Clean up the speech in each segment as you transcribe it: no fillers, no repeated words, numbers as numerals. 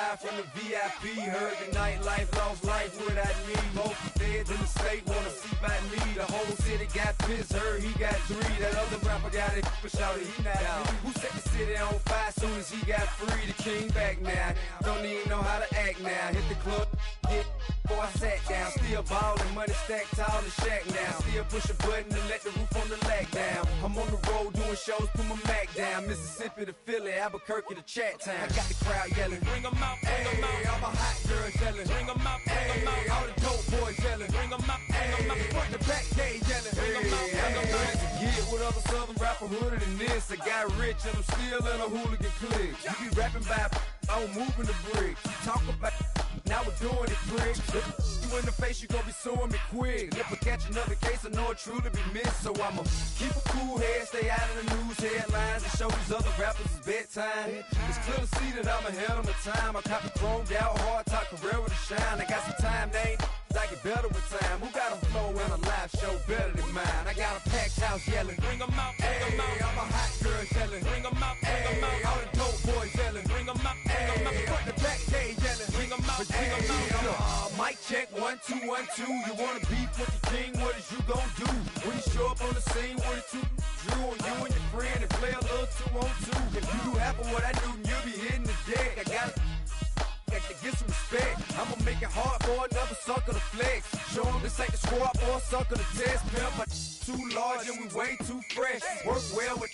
live from the VIP. Heard the nightlife, lost life without me. Most feds in the state wanna see by me. The whole city got pissed, heard he got 3. That other rapper got it, but shouted he not me. Who set the city on fire soon as he got free? The king back now, don't even know how to act now. Hit the club, hit before I sat down. Still ballin', money stacked tall and shack now. Still push a button and let the roof on the lag down. I'm on the road doing shows, put my Mac down. Mississippi to Philly, Albuquerque to Chat Town. I got the crowd yelling, bring 'em out, bring 'em out. All my hot girls yelling, bring 'em out, bring 'em out. All the dope boys yelling, bring 'em out, bring 'em out. Front the back gate yelling, bring 'em out, bring 'em out. To get with other southern rapper hooded than this. I got rich and I'm still in a hooligan clique. You be rapping by, I'm moving the bricks. Talk about, now we're doing it, pricks. You in the face, you gon' be suing me quick. If I catch another case, I know it truly be missed. So I'ma keep a cool head, stay out of the news headlines, and show these other rappers it's bedtime. It's clear to see that I'm ahead of my time. I cop the chromed out, hard top career with a shine. I got some time, they ain't I get better with time. Who got a flow and a live show better than mine? I got a packed house yelling, bring 'em out, bring 'em out. All my hot girls yelling, bring 'em out, bring 'em out. All the dope boys yelling, bring 'em out, bring 'em out. Front the back gate yelling, bring 'em out, bring 'em out. Mic check, 1 2 1 2. You wanna beef with the king? What is you gon' do? When you show up on the scene with a 2 Drew on you and your friend and play a little 2 on 2. If you do half of what I do, you'll be hitting the deck. I got to get some respect. I'ma make it hard for another sucker to flex. Show 'em this ain't the squad for a sucker to test. Pimp, but too large and we way too fresh. Work well with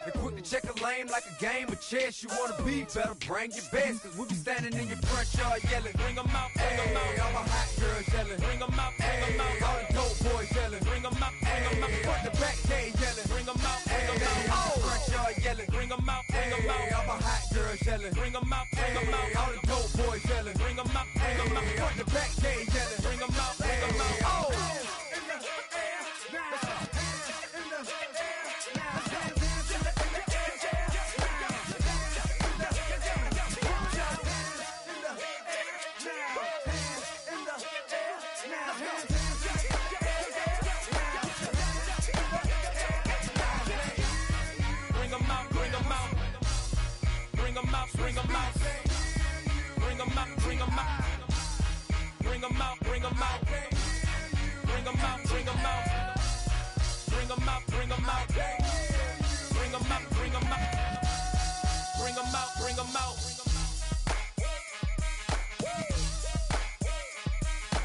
and quick to check a lane like a game of chess. You wanna be better, bring your best. Cause we be standing in your front yard yelling, bring 'em out, bring 'em out. All my hot girls yelling, bring 'em out, bring 'em out. All the dope boys yelling, bring 'em out, bring 'em out. Front the back gate yelling, bring 'em out, bring 'em out. All the front yard yelling, bring 'em out, bring 'em out. All my hot girls yelling, bring 'em out, bring 'em out. All the dope boys yelling, bring 'em out, bring 'em out. Front the back gate yelling, bring 'em out, bring 'em out. Oh! Bring 'em out, bring 'em out, bring 'em out, bring 'em out, bring 'em out, bring 'em out, bring 'em out, bring 'em out, bring 'em out, bring 'em out, bring 'em out, bring 'em out, bring 'em out.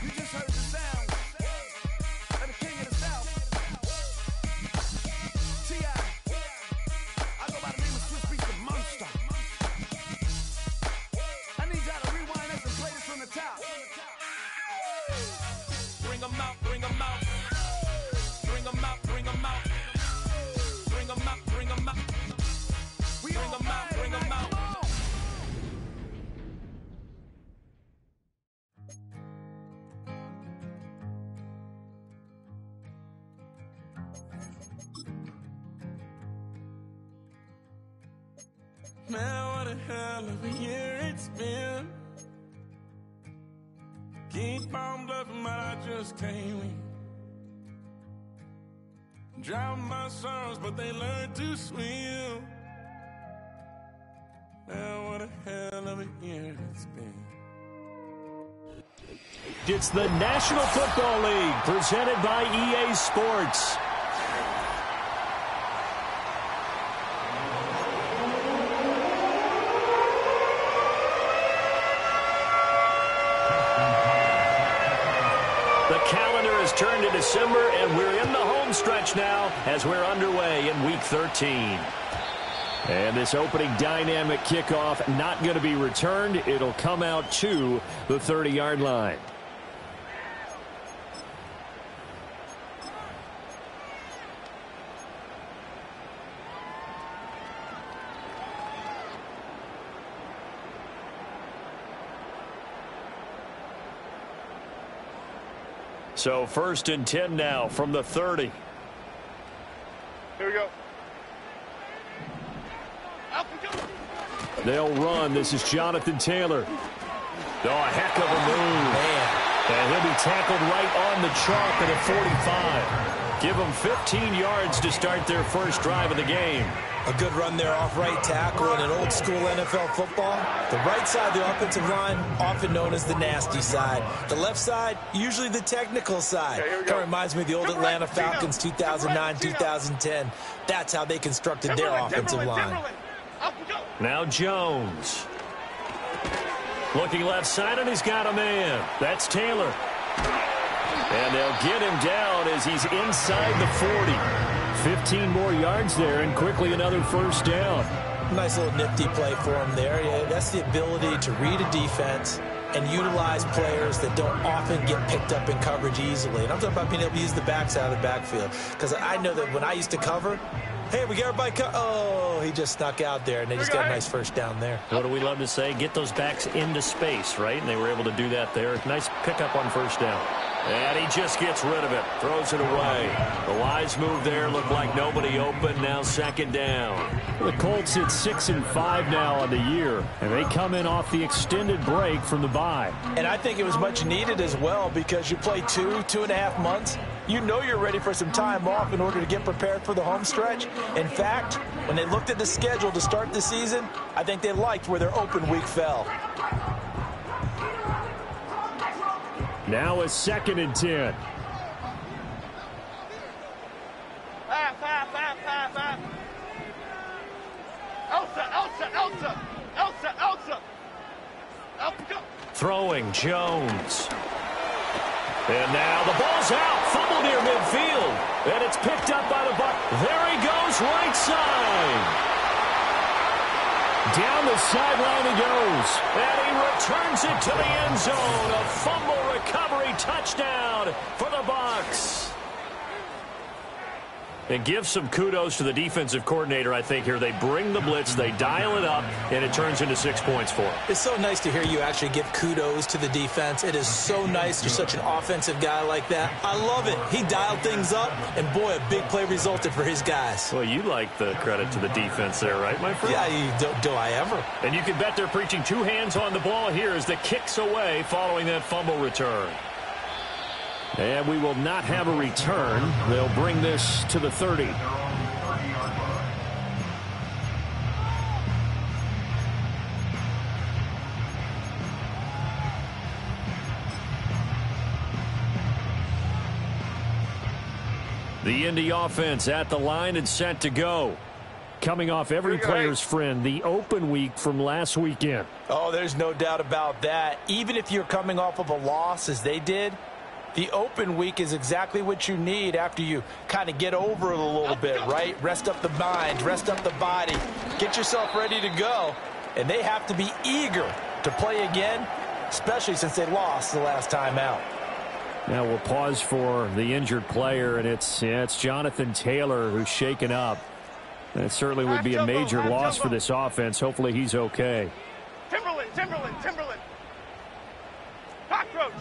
You just heard the sound of the king of the South, T.I. I go by the name of Swiss Beats the Monster. Bring 'em out, bring 'em out, bring 'em out, bring 'em out, bring 'em out, bring 'em out, bring 'em out, bring 'em out. Man, what a hell of a year it's been. Keep on bluffing, but I just can't win. Drown my sorrows, but they learn to swim. Man, what a hell of a year it's been. It's the National Football League, presented by EA Sports. The calendar has turned to December, and we're in the home stretch now as we're underway in Week 13. And this opening dynamic kickoff not going to be returned. It'll come out to the 30-yard line. So 1st and 10 now from the 30. Here we go. They'll run. This is Jonathan Taylor. Oh, a heck of a move. Man. And he'll be tackled right on the chalk at a 45. Give them 15 yards to start their first drive of the game. A good run there off right tackle in an old-school NFL football. The right side of the offensive line, often known as the nasty side. The left side, usually the technical side. Kind of reminds me of the old Atlanta Falcons 2009, 2010. That's how they constructed their offensive line. Now Jones. Looking left side, and he's got a man. That's Taylor. And they'll get him down as he's inside the 40. 15 more yards there, and quickly another first down. Nice little nifty play for him there. Yeah, that's the ability to read a defense and utilize players that don't often get picked up in coverage easily. And I'm talking about being able to use the backside of the backfield. Because I know that when I used to cover, hey, we got everybody oh, he just snuck out there, and they just got a nice first down there. What do we love to say? Get those backs into space, right? And they were able to do that there. Nice pickup on first down. And he just gets rid of it. Throws it away. The wise move there. Looked like nobody open. Now second down. The Colts hit 6-5 now on the year. And they come in off the extended break from the bye. And I think it was much needed as well, because you play 2.5 months. You know you're ready for some time off in order to get prepared for the home stretch. In fact, when they looked at the schedule to start the season, I think they liked where their open week fell. Now a 2nd and 10. Throwing Jones. And now the ball's out. Fumble near midfield. And it's picked up by the Bucs. There he goes, right side. Down the sideline he goes. And he returns it to the end zone. A fumble recovery touchdown for the Bucs. And give some kudos to the defensive coordinator, I think, here. They bring the blitz, they dial it up, and it turns into 6 points for them. It's so nice to hear you actually give kudos to the defense. It is so nice. You're such an offensive guy like that. I love it. He dialed things up, and boy, a big play resulted for his guys. Well, you like the credit to the defense there, right, my friend? Yeah, do I ever. And you can bet they're preaching 2 hands on the ball here as the kick's away following that fumble return. And we will not have a return. They'll bring this to the 30. The Indy offense at the line and set to go. Coming off every player's friend, the open week from last weekend. Oh, there's no doubt about that. Even if you're coming off of a loss as they did, the open week is exactly what you need after you kind of get over it a little bit, right? Rest up the mind, rest up the body, get yourself ready to go. And they have to be eager to play again, especially since they lost the last time out. Now we'll pause for the injured player, and it's Jonathan Taylor who's shaken up. That certainly would be a major loss for this offense. Hopefully he's okay. Timberland. Cockroach.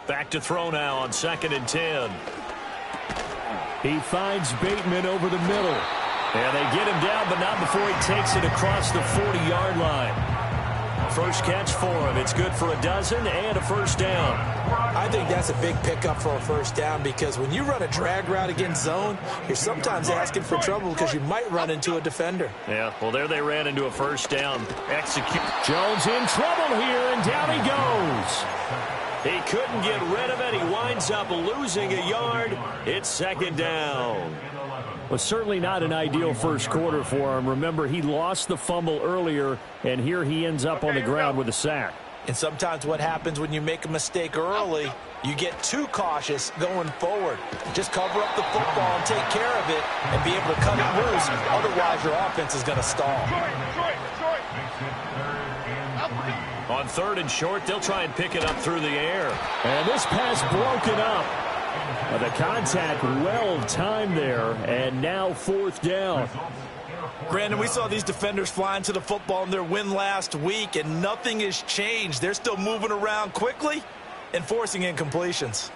Back to throw now on 2nd and 10. He finds Bateman over the middle. And they get him down, but not before he takes it across the 40-yard line. First catch for him. It's good for a dozen and a first down. I think that's a big pickup for a first down, because when you run a drag route against zone, you're sometimes asking for trouble because you might run into a defender. Yeah, well, there they ran into a first down. Execute. Jones in trouble here, and down he goes. He couldn't get rid of it. He winds up losing a yard. It's 2nd down. Well, certainly not an ideal first quarter for him. Remember, he lost the fumble earlier, and here he ends up on the ground with a sack. And sometimes what happens when you make a mistake early, you get too cautious going forward. Just cover up the football and take care of it and be able to cut it loose. Otherwise, your offense is going to stall. On 3rd and short, they'll try and pick it up through the air. And this pass broken up. The contact well timed there, and now 4th down. Brandon, we saw these defenders flying to the football in their win last week, and nothing has changed. They're still moving around quickly and forcing incompletions.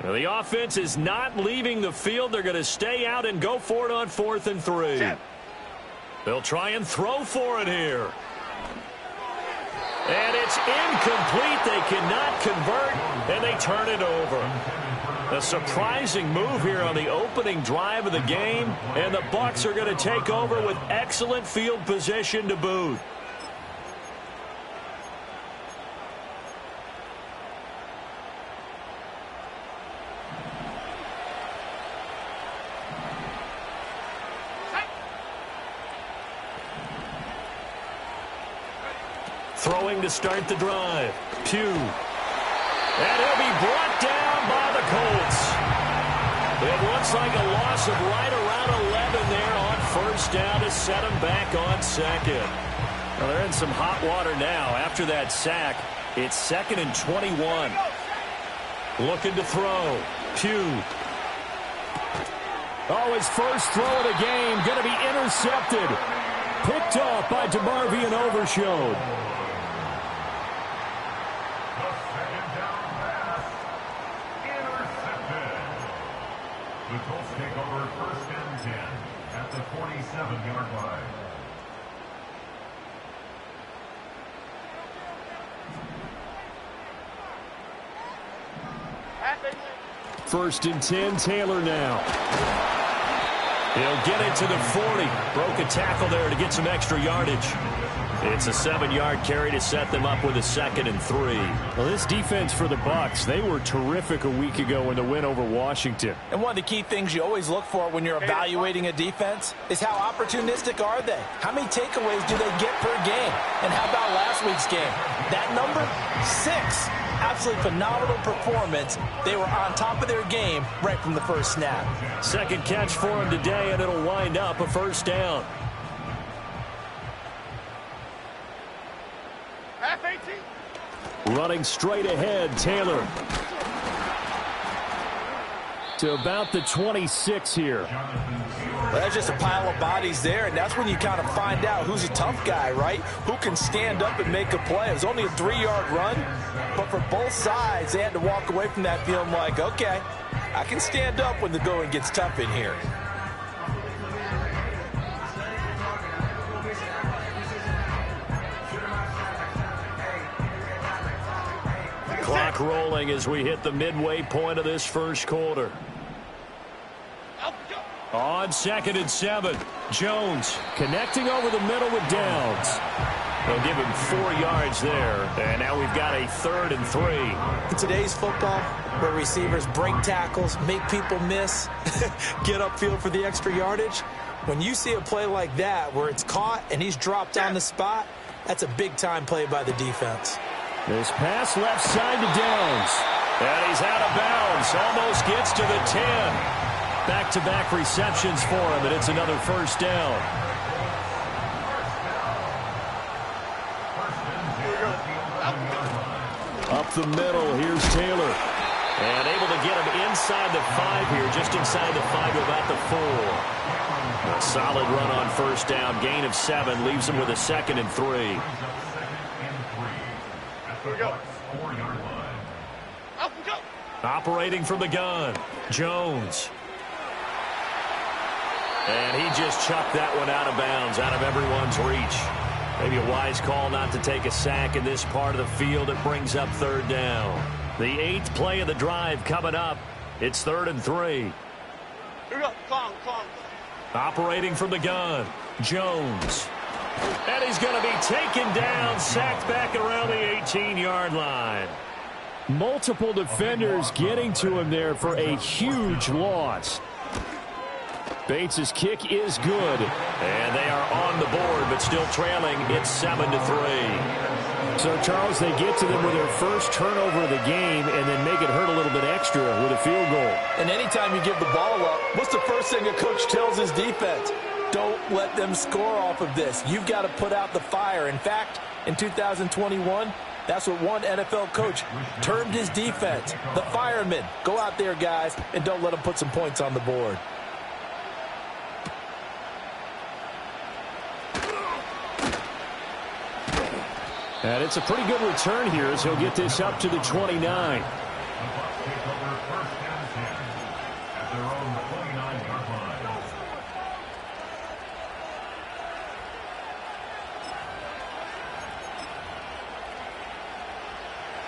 Well, the offense is not leaving the field. They're going to stay out and go for it on 4th and 3. They'll try and throw for it here. And it's incomplete. They cannot convert. and they turn it over. A surprising move here on the opening drive of the game, and the Bucs are going to take over with excellent field position to boot. Throwing to start the drive. Pugh. And he'll be brought down by the Colts. It looks like a loss of right around 11 there on first down to set them back on second. Well, they're in some hot water now. After that sack, it's 2nd and 21. Looking to throw. Pugh. Oh, his first throw of the game going to be intercepted. Picked off by DeMarvion Overshown. The Colts take over 1st and 10 at the 47-yard line. First and 10, Taylor now. He'll get it to the 40. Broke a tackle there to get some extra yardage. It's a 7-yard carry to set them up with a 2nd and 3. Well, this defense for the Bucs, they were terrific a week ago in the win over Washington. And one of the key things you always look for when you're evaluating a defense is how opportunistic are they? How many takeaways do they get per game? And how about last week's game? That number? 6. Absolutely phenomenal performance. They were on top of their game right from the first snap. Second catch for him today, and it'll wind up a first down. Running straight ahead, Taylor. To about the 26 here. Well, that's just a pile of bodies there, and that's when you kind of find out who's a tough guy, right? Who can stand up and make a play. It was only a 3-yard run, but for both sides, they had to walk away from that feeling like, okay, I can stand up when the going gets tough in here. Clock rolling as we hit the midway point of this first quarter. On 2nd and 7, Jones connecting over the middle with Downs. They'll give him 4 yards there, and now we've got a 3rd and 3. In today's football, where receivers break tackles, make people miss, get upfield for the extra yardage, when you see a play like that where it's caught and he's dropped on the spot, that's a big-time play by the defense. This pass left side to Downs. And he's out of bounds. Almost gets to the 10. Back-to-back receptions for him, and it's another first down. Up the middle, here's Taylor. And able to get him inside the 5 here, just inside the 5 to about the 4. A solid run on first down. Gain of 7 leaves him with a 2nd and 3. Operating from the gun, Jones. And he just chucked that one out of bounds, out of everyone's reach. Maybe a wise call not to take a sack in this part of the field. It brings up 3rd down. The 8th play of the drive coming up. It's 3rd and 3. Here we go. Calm. Operating from the gun, Jones. And he's going to be taken down, sacked back around the 18-yard line. Multiple defenders getting to him there for a huge loss. Bates' kick is good. And they are on the board, but still trailing. It's 7-3. So, Charles, they get to them with their first turnover of the game and then make it hurt a little bit extra with a field goal. And anytime you give the ball up, what's the first thing a coach tells his defense? Don't let them score off of this. You've got to put out the fire. In fact, in 2021, that's what one NFL coach termed his defense. The firemen. Go out there, guys, and don't let them put some points on the board. And it's a pretty good return here as he'll get this up to the 29.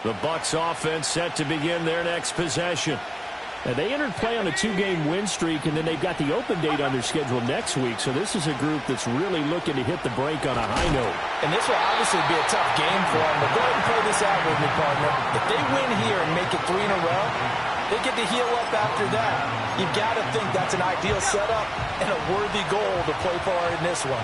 The Bucs offense set to begin their next possession. And they entered play on a 2-game win streak, and then they've got the open date on their schedule next week. So this is a group that's really looking to hit the break on a high note. And this will obviously be a tough game for them. But go ahead and play this out with me, partner. If they win here and make it 3 in a row, they get to heal up after that. You've got to think that's an ideal setup and a worthy goal to play for in this one.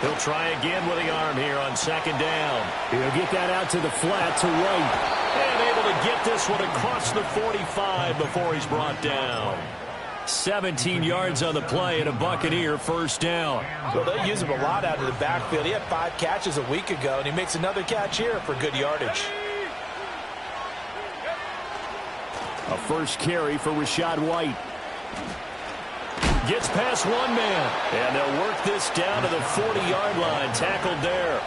He'll try again with the arm here on second down. He'll get that out to the flat to White. And able to get this one across the 45 before he's brought down. 17 yards on the play and a Buccaneer first down. Well, they use him a lot out of the backfield. He had 5 catches a week ago, and he makes another catch here for good yardage. A first carry for Rachaad White. Gets past one man, and they'll work this down to the 40-yard line. Tackled there.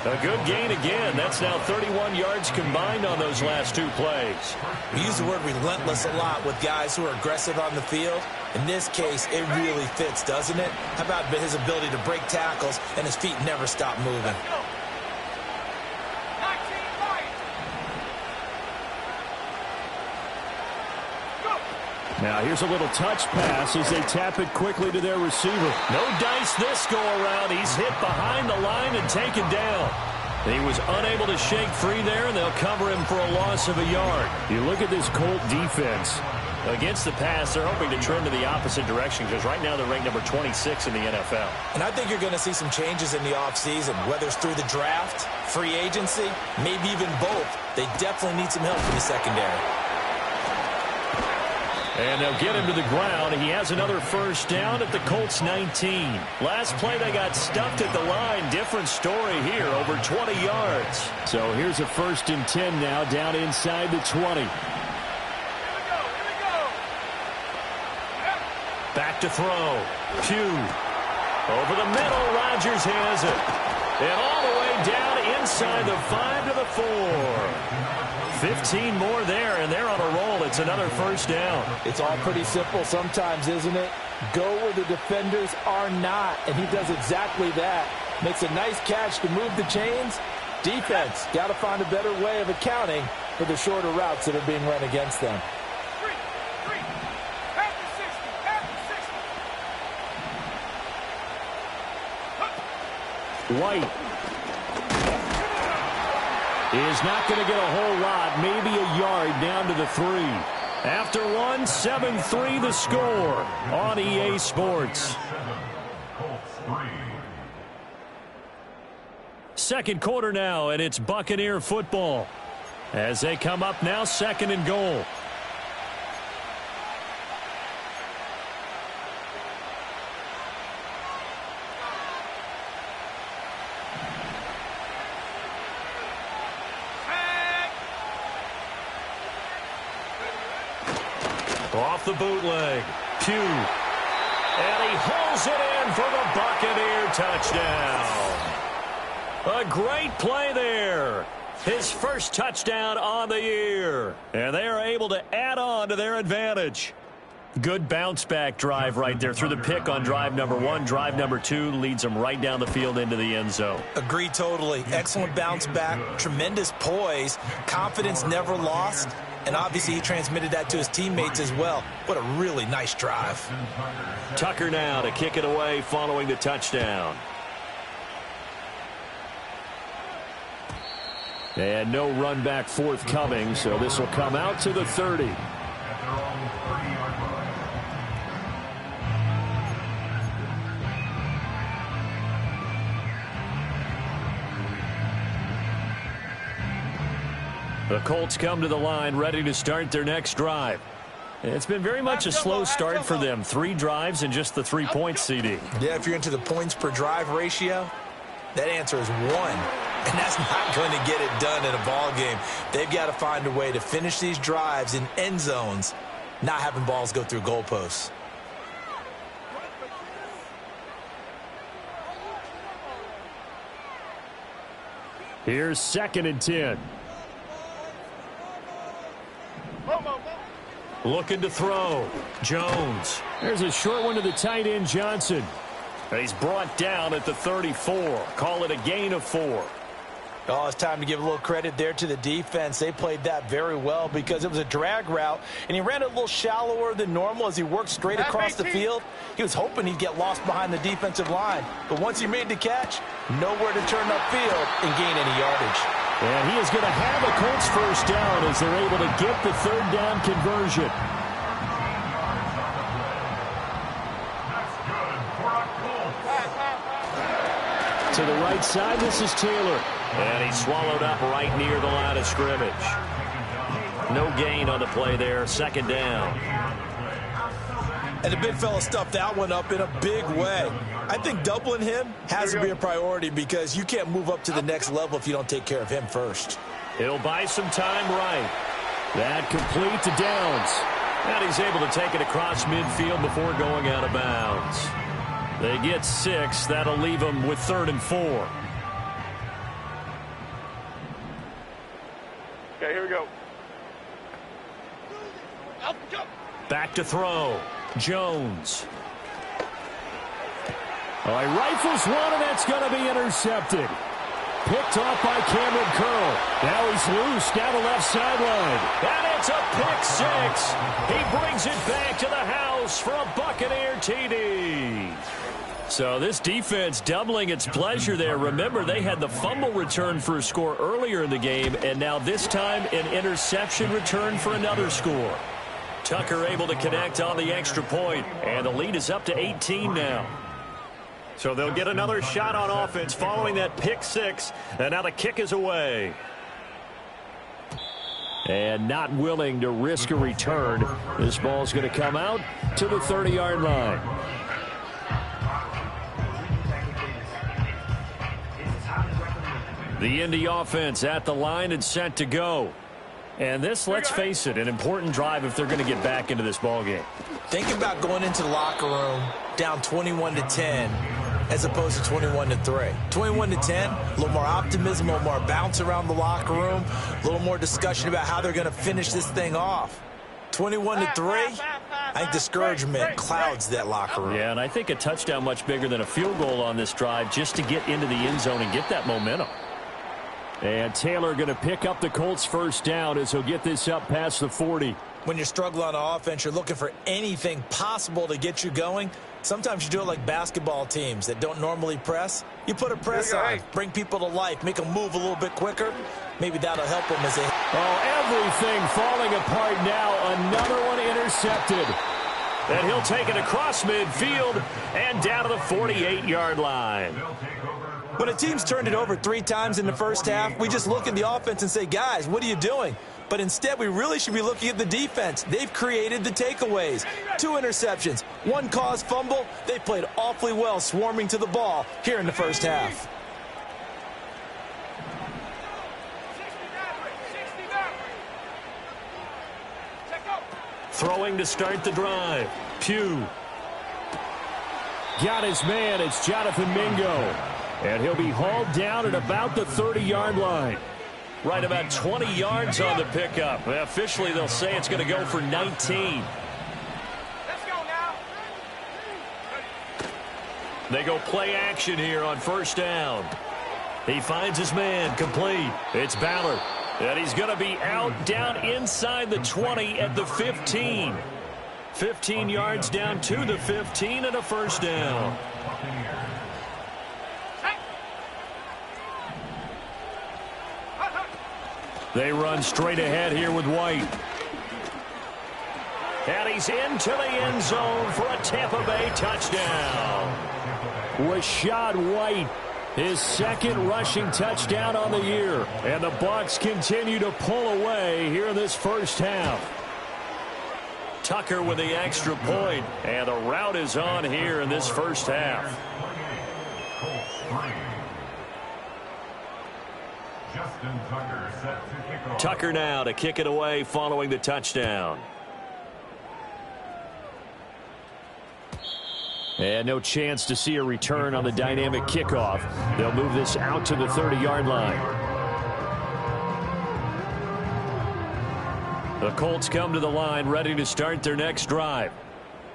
A good gain again. That's now 31 yards combined on those last 2 plays. We use the word relentless a lot with guys who are aggressive on the field. In this case, it really fits, doesn't it? How about his ability to break tackles and his feet never stop moving? Now here's a little touch pass as they tap it quickly to their receiver. No dice this go-around. He's hit behind the line and taken down. He was unable to shake free there, and they'll cover him for a loss of a yard. You look at this Colt defense. Against the pass, they're hoping to trend in the opposite direction because right now they're ranked number 26 in the NFL. And I think you're going to see some changes in the offseason, whether it's through the draft, free agency, maybe even both. They definitely need some help in the secondary. And they'll get him to the ground. He has another first down at the Colts 19. Last play, they got stuffed at the line. Different story here, over 20 yards. So here's a 1st and 10 now, down inside the 20. Back to throw. Pugh. Over the middle, Rodgers has it. And all the way down inside the 5 to the 4. 15 more there, and they're on a roll. It's another first down. It's all pretty simple sometimes, isn't it? Go where the defenders are not, and he does exactly that. Makes a nice catch to move the chains. Defense, got to find a better way of accounting for the shorter routes that are being run against them. White is not going to get a whole lot, maybe a yard down to the 3. After one, 7-3 the score on EA Sports. Second quarter now, and it's Buccaneer football as they come up now, 2nd and goal. Off the bootleg. Pugh. And he holds it in for the Buccaneer touchdown. A great play there. His first touchdown on the year. And they are able to add on to their advantage. Good bounce-back drive right there through the pick on drive number 1. Drive number 2 leads them right down the field into the end zone. Agree totally. Excellent bounce back. Tremendous poise. Confidence never lost. And obviously he transmitted that to his teammates as well. What a really nice drive. Tucker now to kick it away following the touchdown. And no run back forthcoming, so this will come out to the 30. The Colts come to the line ready to start their next drive. It's been very much a slow start for them. 3 drives and just the 3 points, CD. Yeah, if you're into the points per drive ratio, that answer is 1. And that's not going to get it done in a ball game. They've got to find a way to finish these drives in end zones, not having balls go through goalposts. Here's 2nd and 10. Looking to throw. Jones. There's a short one to the tight end, Johnson. He's brought down at the 34. Call it a gain of 4. Oh, it's time to give a little credit there to the defense. They played that very well because it was a drag route, and he ran it a little shallower than normal as he worked straight across the field. He was hoping he'd get lost behind the defensive line, but once he made the catch, nowhere to turn upfield and gain any yardage. And he is going to have a Colts first down as they're able to get the third down conversion. To the right side, this is Taylor. And he's swallowed up right near the line of scrimmage. No gain on the play there. Second down. And the big fella stuffed that one up in a big way. I think doubling him has to be a priority because you can't move up to the next level if you don't take care of him first. He'll buy some time right. That complete to Downs. And he's able to take it across midfield before going out of bounds. They get 6. That'll leave them with 3rd and 4. Okay, here we go. Back to throw. Jones. All right, rifles one, and that's going to be intercepted. Picked off by Cameron Curl. Now he's loose down the left sideline. And it's a pick 6. He brings it back to the house for a Buccaneer TD. So this defense doubling its pleasure there. Remember, they had the fumble return for a score earlier in the game, and now this time an interception return for another score. Tucker able to connect on the extra point, and the lead is up to 18 now. So they'll get another shot on offense following that pick 6, and now the kick is away. And not willing to risk a return. This ball's going to come out to the 30-yard line. The Indy offense at the line and set to go. And this, let's face it, an important drive if they're going to get back into this ballgame. Think about going into the locker room down 21-10 as opposed to 21-3. 21-10, a little more optimism, a little more bounce around the locker room, a little more discussion about how they're going to finish this thing off. 21-3, I think discouragement clouds that locker room. Yeah, and I think a touchdown much bigger than a field goal on this drive just to get into the end zone and get that momentum. And Taylor going to pick up the Colts first down as he'll get this up past the 40. When you're struggling on offense, you're looking for anything possible to get you going. Sometimes you do it like basketball teams that don't normally press. You put a press on, bring people to life, make them move a little bit quicker. Maybe that'll help them as they... Oh, everything falling apart now. Another one intercepted. And he'll take it across midfield and down to the 48-yard line. When a team's turned it over 3 times in the first half, we just look at the offense and say, guys, what are you doing? But instead, we really should be looking at the defense. They've created the takeaways. 2 interceptions, 1 caused fumble. They played awfully well swarming to the ball here in the first half. Throwing to start the drive. Pugh. Got his man. It's Jonathan Mingo. And he'll be hauled down at about the 30-yard line. Right about 20 yards on the pickup. Officially, they'll say it's going to go for 19. Let's go now. They go play action here on first down. He finds his man, complete. It's Ballard. And he's going to be out down inside the 20 at the 15. 15 yards down to the 15 and a first down. They run straight ahead here with White. And he's into the end zone for a Tampa Bay touchdown. Rashad White, his second rushing touchdown on the year. And the Bucs continue to pull away here in this first half. Tucker with the extra point, and the route is on here in this first half. Tucker now to kick it away following the touchdown. And no chance to see a return on the dynamic kickoff. They'll move this out to the 30-yard line. The Colts come to the line ready to start their next drive.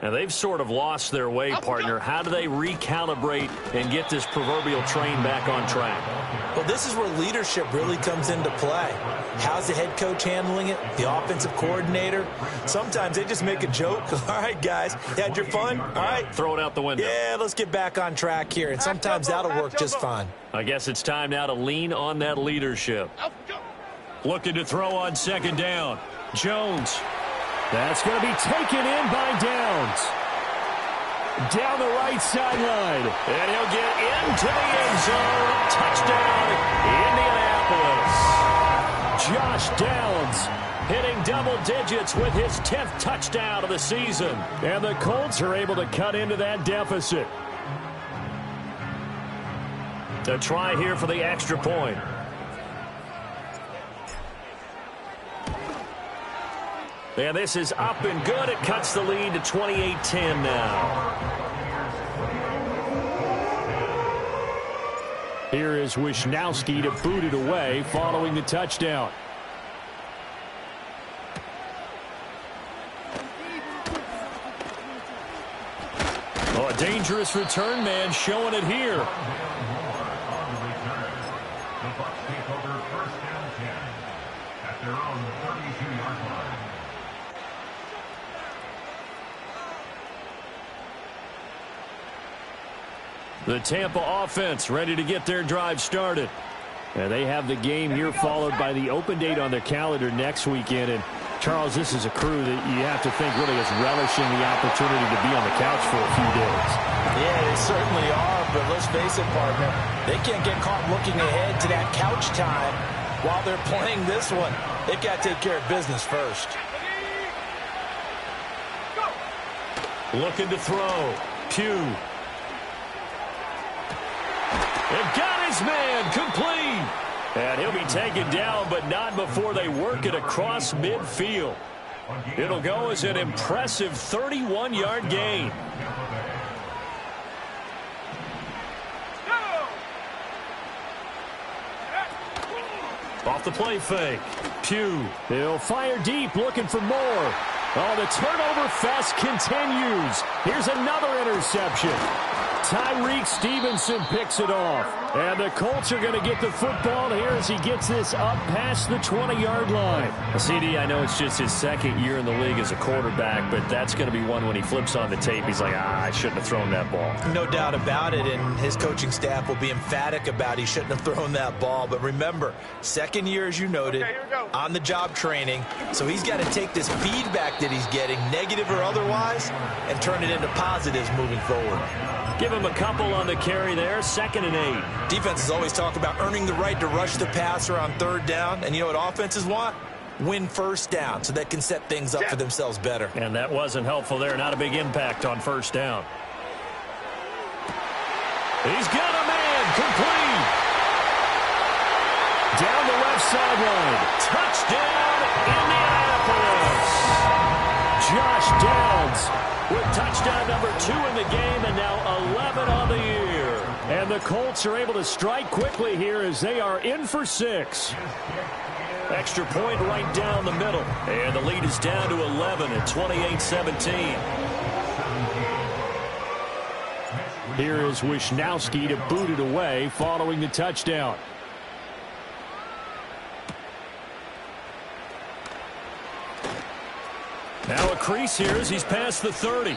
Now, they've sort of lost their way, partner. How do they recalibrate and get this proverbial train back on track? Well, this is where leadership really comes into play. How's the head coach handling it? The offensive coordinator? Sometimes they just make a joke. All right, guys, you had your fun? All right. Throw it out the window. Yeah, let's get back on track here. And sometimes that'll work just fine. I guess it's time now to lean on that leadership. Looking to throw on second down. Jones. That's going to be taken in by Downs. Down the right sideline. And he'll get into the end zone. Touchdown, Indianapolis. Josh Downs hitting double digits with his 10th touchdown of the season. And the Colts are able to cut into that deficit. A try here for the extra point. And this is up and good. It cuts the lead to 28-10 now. Here is Wisnowski to boot it away following the touchdown. Oh, a dangerous return man showing it here. On the return, the Bucs take over first and 10 at their own 32-yard line. The Tampa offense ready to get their drive started. And they have the game here followed by the open date on their calendar next weekend. And, Charles, this is a crew that you have to think really is relishing the opportunity to be on the couch for a few days. Yeah, they certainly are, but let's face it, partner. They can't get caught looking ahead to that couch time while they're playing this one. They've got to take care of business first. Looking to throw. Pugh. And got his man complete. And he'll be taken down, but not before they work it across midfield. It'll go as an impressive 31-yard gain. Off the play fake. Pugh. He'll fire deep, looking for more. Oh, the turnover fest continues. Here's another interception. Tyreek Stevenson picks it off. And the Colts are going to get the football here as he gets this up past the 20-yard line. CD, I know it's just his second year in the league as a quarterback, but that's going to be one when he flips on the tape. He's like, I shouldn't have thrown that ball. No doubt about it, and his coaching staff will be emphatic about he shouldn't have thrown that ball. But remember, second year, as you noted, on-the-job training, so he's got to take this feedback that he's getting, negative or otherwise, and turn it into positives moving forward. Give him a couple on the carry there, 2nd and 8. Defenses always talk about earning the right to rush the passer on third down, and you know what offenses want? Win first down so they can set things up for themselves better. And that wasn't helpful there. Not a big impact on first down. He's got a man complete. Down the left sideline. Touchdown, Indianapolis. Josh Downs with touchdown number 2 in the game and now 11 on the year. And the Colts are able to strike quickly here as they are in for 6. Extra point right down the middle. And the lead is down to 11 at 28-17. Here is Wisnowski to boot it away following the touchdown. Now a crease here as he's past the 30.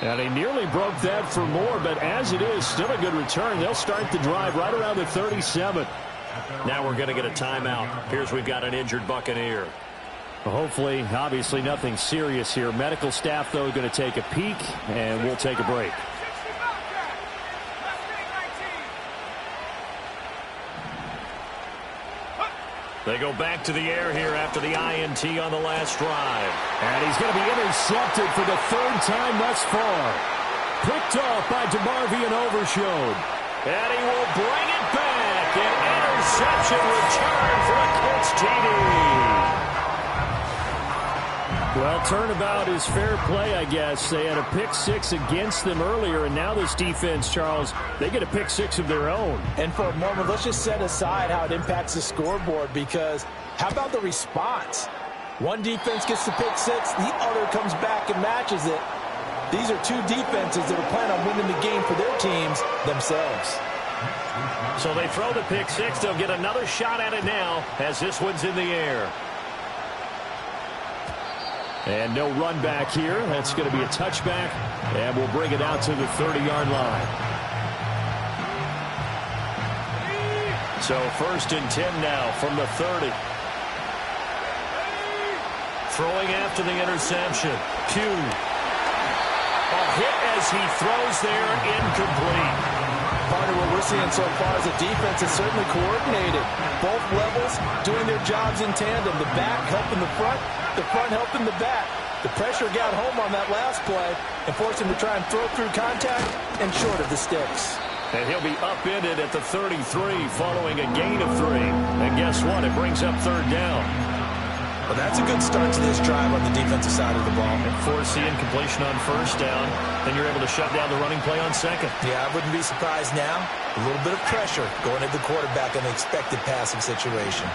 And he nearly broke that for more, but as it is, still a good return. They'll start the drive right around the 37. Now we're going to get a timeout. Here's we've got an injured Buccaneer. Well, hopefully, obviously nothing serious here. Medical staff, though, going to take a peek, and we'll take a break. They go back to the air here after the INT on the last drive. And he's going to be intercepted for the 3rd time thus far. Picked off by DeMarvion Overshown. And he will bring it back. An interception return for a Colts TD. Well, turnabout is fair play, I guess. They had a pick 6 against them earlier, and now this defense, Charles, they get a pick 6 of their own. And for a moment, let's just set aside how it impacts the scoreboard, because how about the response? One defense gets the pick 6, the other comes back and matches it. These are two defenses that are planning on winning the game for their teams themselves. So they throw the pick six. They'll get another shot at it now as this one's in the air. And no run back here. That's going to be a touchback, and we'll bring it out to the 30-yard line. So 1st and 10 now from the 30. Throwing after the interception. Pugh. A hit as he throws there, incomplete. Part of what we're seeing so far is the defense is certainly coordinated. Both levels doing their jobs in tandem. The back helping the front helping the back. The pressure got home on that last play and forced him to try and throw through contact and short of the sticks. And he'll be upended at the 33 following a gain of 3. And guess what? It brings up 3rd down. Well, that's a good start to this drive on the defensive side of the ball. And force the incompletion on 1st down. Then you're able to shut down the running play on 2nd. Yeah, I wouldn't be surprised now. A little bit of pressure going at the quarterback in the expected passing situation.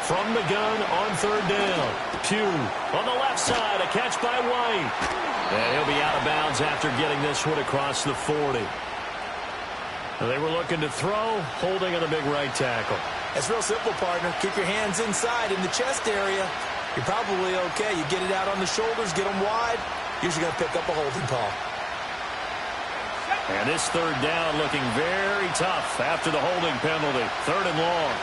From the gun on 3rd down. Pugh on the left side. A catch by White. And he'll be out of bounds after getting this one across the 40. They were looking to throw, holding on the big right tackle. It's real simple, partner. Keep your hands inside in the chest area. You're probably okay. You get it out on the shoulders, get them wide. Usually going to pick up a holding call. And this 3rd down looking very tough after the holding penalty. 3rd and long.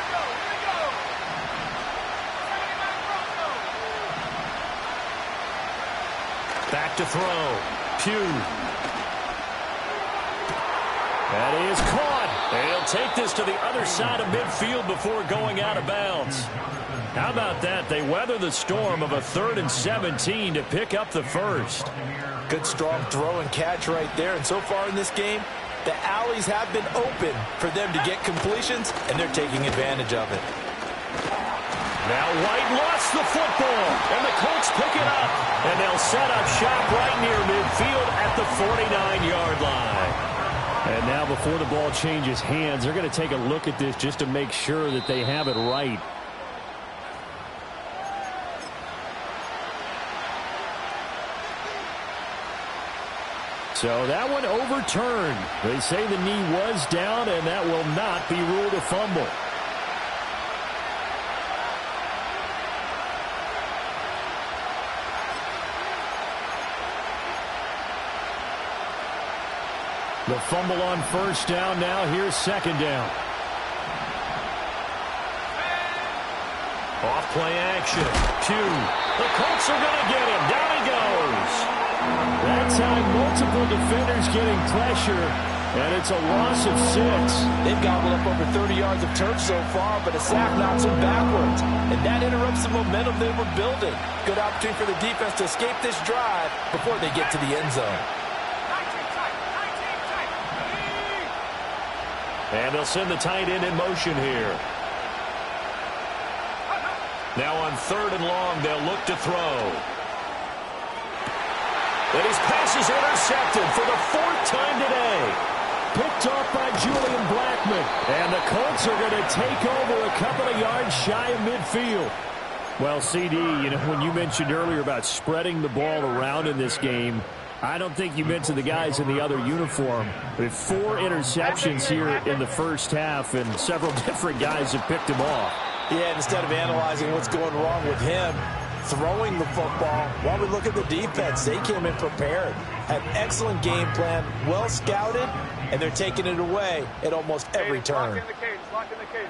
Back to throw. Pugh. That is caught. They'll take this to the other side of midfield before going out of bounds. How about that? They weather the storm of a 3rd and 17 to pick up the 1st. Good, strong throw and catch right there. And so far in this game, the alleys have been open for them to get completions, and they're taking advantage of it. Now White lost the football, and the Colts pick it up. And they'll set up shop right near midfield at the 49-yard line. And now before the ball changes hands, they're going to take a look at this just to make sure that they have it right. So that one overturned. They say the knee was down, and that will not be ruled a fumble. The fumble on 1st down. Now here's 2nd down. Off play action. Pugh. The Colts are going to get him. Down he goes. That time multiple defenders getting pressure, and it's a loss of 6. They've gobbled up over 30 yards of turf so far, but a sack knocks them backwards. And that interrupts the momentum they were building. Good opportunity for the defense to escape this drive before they get to the end zone. And they'll send the tight end in motion here. Now on 3rd and long, they'll look to throw. And his pass is intercepted for the 4th time today. Picked off by Julian Blackman. And the Colts are going to take over a couple of yards shy of midfield. Well, CD, you know, when you mentioned earlier about spreading the ball around in this game, I don't think you mentioned the guys in the other uniform. With 4 interceptions here in the 1st half, and several different guys have picked him off. Yeah, instead of analyzing what's going wrong with him, throwing the football, while we look at the defense, they came in prepared. Had excellent game plan, well scouted, and they're taking it away at almost every turn. Lock in the cage, lock in the cage.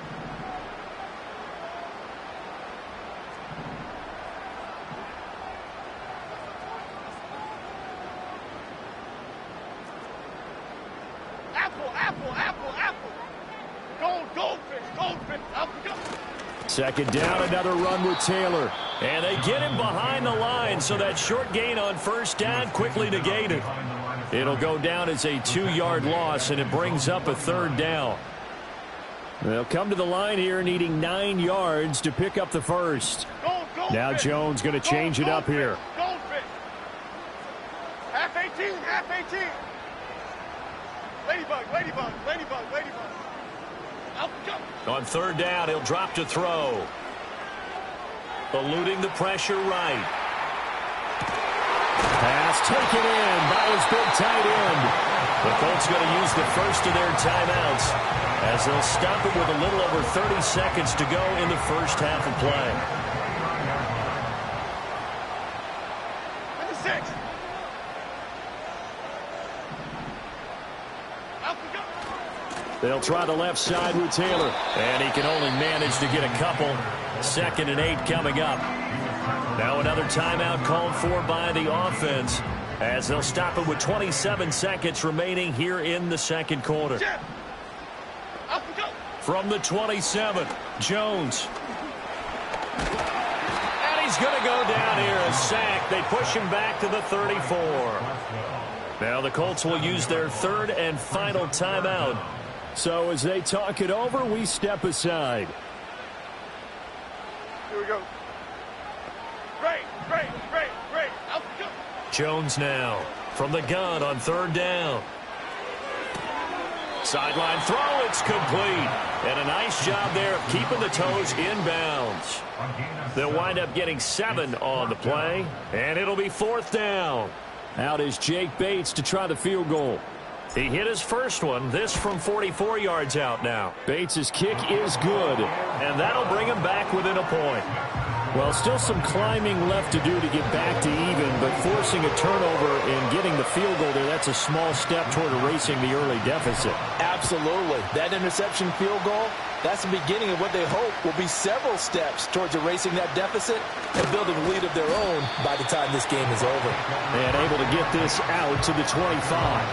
Second down, another run with Taylor. And they get him behind the line, so that short gain on 1st down quickly negated. It'll go down as a 2-yard loss, and it brings up a 3rd down. They'll come to the line here needing 9 yards to pick up the 1st. Now Jones going to change it up here. Half 18, half 18. Ladybug, ladybug, ladybug, ladybug. Out, jump. On 3rd down, he'll drop to throw. Eluding the pressure right. Pass taken in by his big tight end. The Colts going to use the first of their timeouts as they'll stop it with a little over 30 seconds to go in the first half of play. Number 6. They'll try the left side with Taylor, and he can only manage to get a couple. 2nd and 8 coming up. Now another timeout called for by the offense as they'll stop it with 27 seconds remaining here in the second quarter. From the 27, Jones. And he's going to go down here, a sack. They push him back to the 34. Now the Colts will use their 3rd and final timeout. So as they talk it over, we step aside. Here we go. Great. Out we go. Jones now from the gun on 3rd down. Sideline throw, it's complete. And a nice job there of keeping the toes in bounds. They'll wind up getting 7 on the play, and it'll be 4th down. Out is Jake Bates to try the field goal. He hit his first one, this from 44 yards out now. Bates' kick is good, and that'll bring him back within a point. Well, still some climbing left to do to get back to even, but forcing a turnover and getting the field goal there, that's a small step toward erasing the early deficit. Absolutely. That interception field goal, that's the beginning of what they hope will be several steps towards erasing that deficit and building a lead of their own by the time this game is over. And able to get this out to the 25.